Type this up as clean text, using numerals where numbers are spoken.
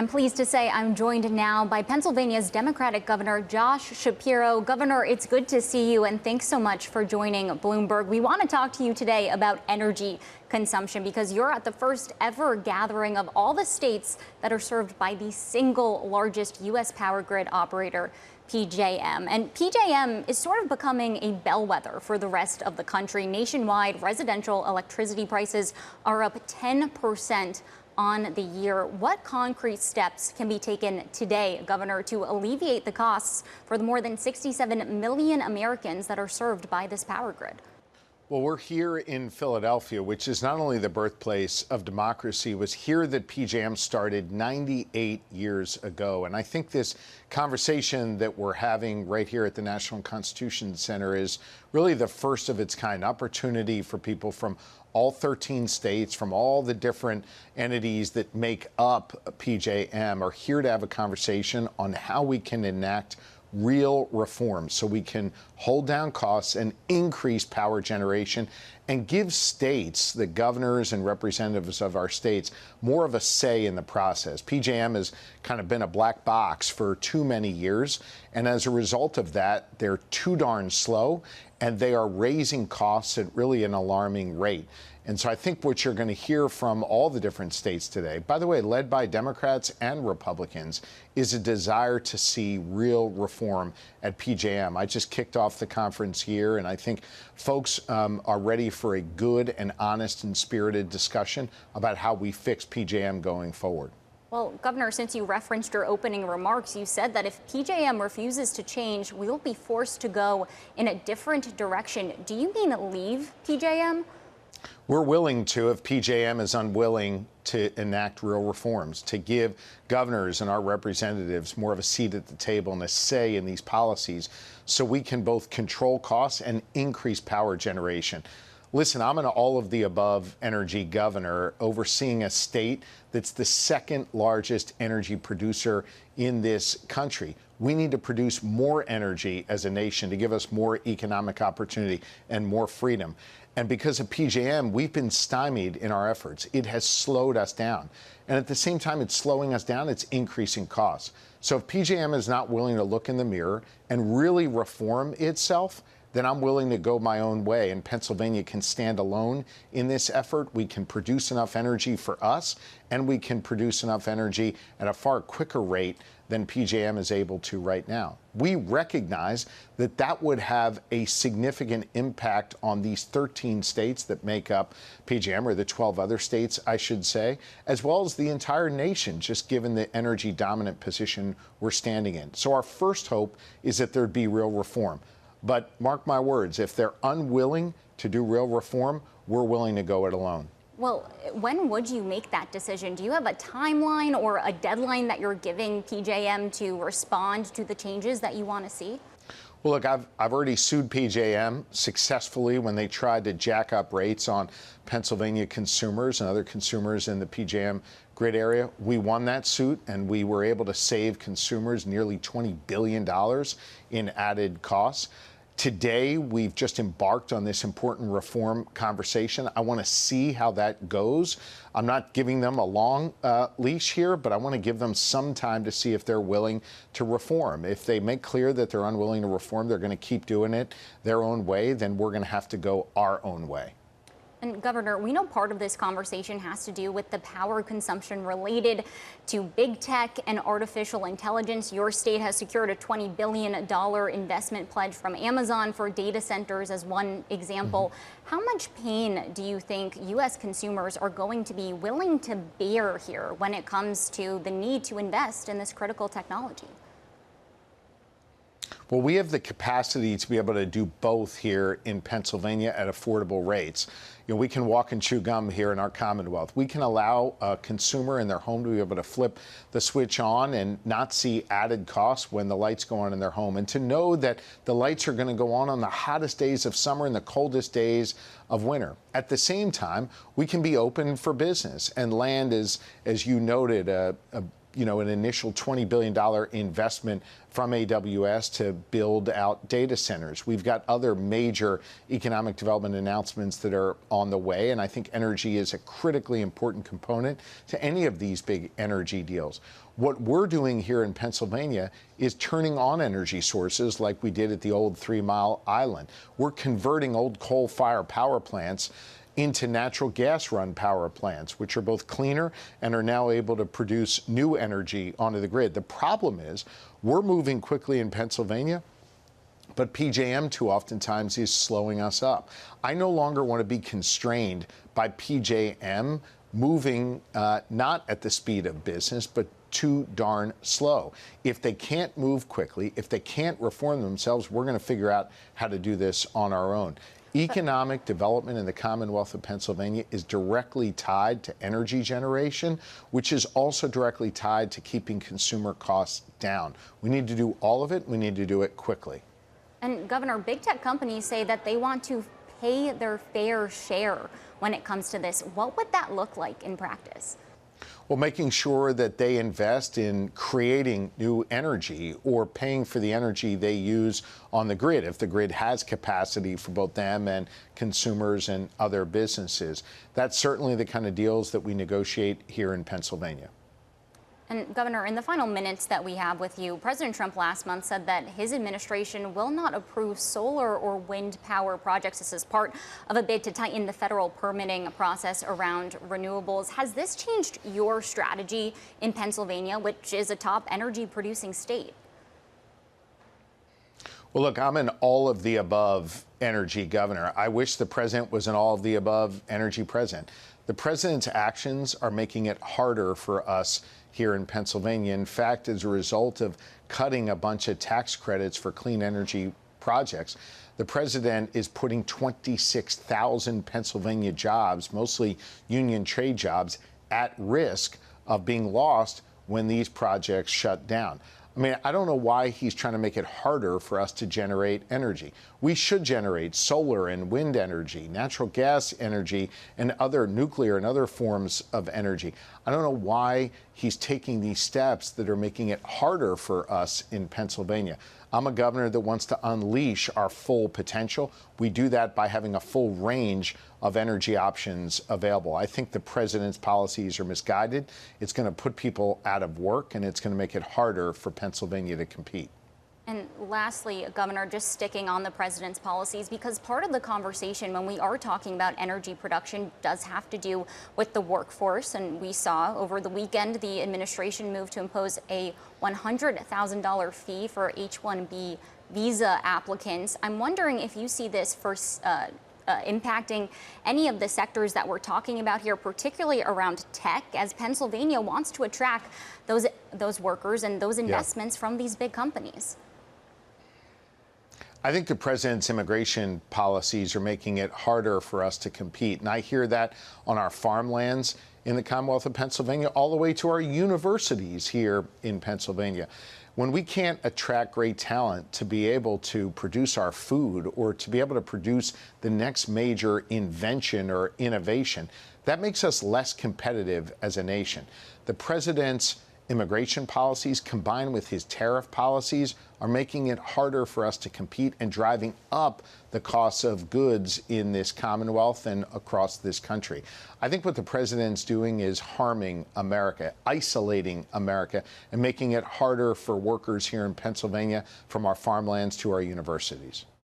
I'm pleased to say I'm joined now by Pennsylvania's Democratic Governor Josh Shapiro. Governor, it's good to see you, and thanks so much for joining Bloomberg. We want to talk to you today about energy consumption because you're at the first ever gathering of all the states that are served by the single largest U.S. power grid operator, PJM. And PJM is sort of becoming a bellwether for the rest of the country. Nationwide, residential electricity prices are up 10% on the year. What concrete steps can be taken today, Governor, to alleviate the costs for the more than 67 million Americans that are served by this power grid? Well, we're here in Philadelphia, which is not only the birthplace of democracy. It was here that PJM started 98 years ago. And I think this conversation that we're having right here at the National Constitution Center is really the first of its kind, opportunity for people from all 13 states, from all the different entities that make up PJM, are here to have a conversation on how we can enact real reforms so we can hold down costs and increase power generation and give states, the governors and representatives of our states, more of a say in the process. PJM has kind of been a black box for too many years, and as a result of that, they're too darn slow, and they are raising costs at really an alarming rate. And so I think what you're going to hear from all the different states today, by the way, led by Democrats and Republicans, is a desire to see real reform at PJM. I just kicked off the conference here, and I think folks are ready for a good and honest and spirited discussion about how we fix PJM going forward. Well, Governor, since you referenced your opening remarks, you said that if PJM refuses to change, we'll be forced to go in a different direction. Do you mean leave PJM? We're willing to, if PJM is unwilling to enact real reforms, to give governors and our representatives more of a seat at the table and a say in these policies so we can both control costs and increase power generation. Listen, I'm an all-of-the-above energy governor overseeing a state that's the second largest energy producer in this country. We need to produce more energy as a nation to give us more economic opportunity and more freedom. And because of PJM, we've been stymied in our efforts. It has slowed us down. And at the same time it's slowing us down, it's increasing costs. So if PJM is not willing to look in the mirror and really reform itself, then I'm willing to go my own way. And Pennsylvania can stand alone in this effort. We can produce enough energy for us, and we can produce enough energy at a far quicker rate than PJM is able to right now. We recognize that that would have a significant impact on these 13 states that make up PJM, or the 12 other states, I should say, as well as the entire nation, just given the energy dominant position we're standing in. So our first hope is that there'd be real reform. But mark my words, if they're unwilling to do real reform, we're willing to go it alone. Well, when would you make that decision? Do you have a timeline or a deadline that you're giving PJM to respond to the changes that you want to see? Well, look, I've already sued PJM successfully when they tried to jack up rates on Pennsylvania consumers and other consumers in the PJM grid area. We won that suit, and we were able to save consumers nearly $20 billion in added costs. Today, we've just embarked on this important reform conversation. I want to see how that goes. I'm not giving them a long leash here, but I want to give them some time to see if they're willing to reform. If they make clear that they're unwilling to reform, they're going to keep doing it their own way, then we're going to have to go our own way. And Governor, we know part of this conversation has to do with the power consumption related to big tech and artificial intelligence. Your state has secured a $20 billion investment pledge from Amazon for data centers as one example. How much pain do you think U.S. consumers are going to be willing to bear here when it comes to the need to invest in this critical technology? Well, we have the capacity to be able to do both here in Pennsylvania at affordable rates. You know, we can walk and chew gum here in our Commonwealth. We can allow a consumer in their home to be able to flip the switch on and not see added costs when the lights go on in their home, and to know that the lights are going to go on the hottest days of summer and the coldest days of winter. At the same time, we can be open for business, and land is, as you noted, an initial $20 billion investment from AWS to build out data centers. We've got other major economic development announcements that are on the way, and I think energy is a critically important component to any of these big energy deals. What we're doing here in Pennsylvania is turning on energy sources like we did at the old 3 Mile Island. We're converting old coal-fired power plants into natural gas-run power plants, which are both cleaner and are now able to produce new energy onto the grid. The problem is we're moving quickly in Pennsylvania, but PJM too oftentimes is slowing us up. I no longer want to be constrained by PJM moving not at the speed of business, but too darn slow. If they can't move quickly, if they can't reform themselves, we're going to figure out how to do this on our own. Economic development in the Commonwealth of Pennsylvania is directly tied to energy generation, which is also directly tied to keeping consumer costs down. We need to do all of it. We need to do it quickly. And Governor, big tech companies say that they want to pay their fair share when it comes to this. What would that look like in practice? Well, making sure that they invest in creating new energy or paying for the energy they use on the grid, if the grid has capacity for both them and consumers and other businesses. That's certainly the kind of deals that we negotiate here in Pennsylvania. And Governor, in the final minutes that we have with you, President Trump last month said that his administration will not approve solar or wind power projects. This is part of a bid to tighten the federal permitting process around renewables. Has this changed your strategy in Pennsylvania, which is a top energy producing state? Well, look, I'm an all of the above energy governor. I wish the president was an all of the above energy president. The president's actions are making it harder for us here in Pennsylvania. In fact, as a result of cutting a bunch of tax credits for clean energy projects, the president is putting 26,000 Pennsylvania jobs, mostly union trade jobs, at risk of being lost when these projects shut down. I mean, I don't know why he's trying to make it harder for us to generate energy. We should generate solar and wind energy, natural gas energy, and other nuclear and other forms of energy. I don't know why he's taking these steps that are making it harder for us in Pennsylvania. I'm a governor that wants to unleash our full potential. We do that by having a full range of energy options available. I think the president's policies are misguided. It's going to put people out of work, and it's going to make it harder for Pennsylvania to compete. And lastly, Governor, just sticking on the president's policies, because part of the conversation when we are talking about energy production does have to do with the workforce. And we saw over the weekend the administration moved to impose a $100,000 fee for H-1B visa applicants. I'm wondering if you see this first impacting any of the sectors that we're talking about here, particularly around tech, as Pennsylvania wants to attract those workers and those investments from these big companies. I think the president's immigration policies are making it harder for us to compete. And I hear that on our farmlands in the Commonwealth of Pennsylvania, all the way to our universities here in Pennsylvania. When we can't attract great talent to be able to produce our food or to be able to produce the next major invention or innovation, that makes us less competitive as a nation. The president's immigration policies combined with his tariff policies are making it harder for us to compete and driving up the costs of goods in this Commonwealth and across this country. I think what the president's doing is harming America, isolating America, and making it harder for workers here in Pennsylvania from our farmlands to our universities.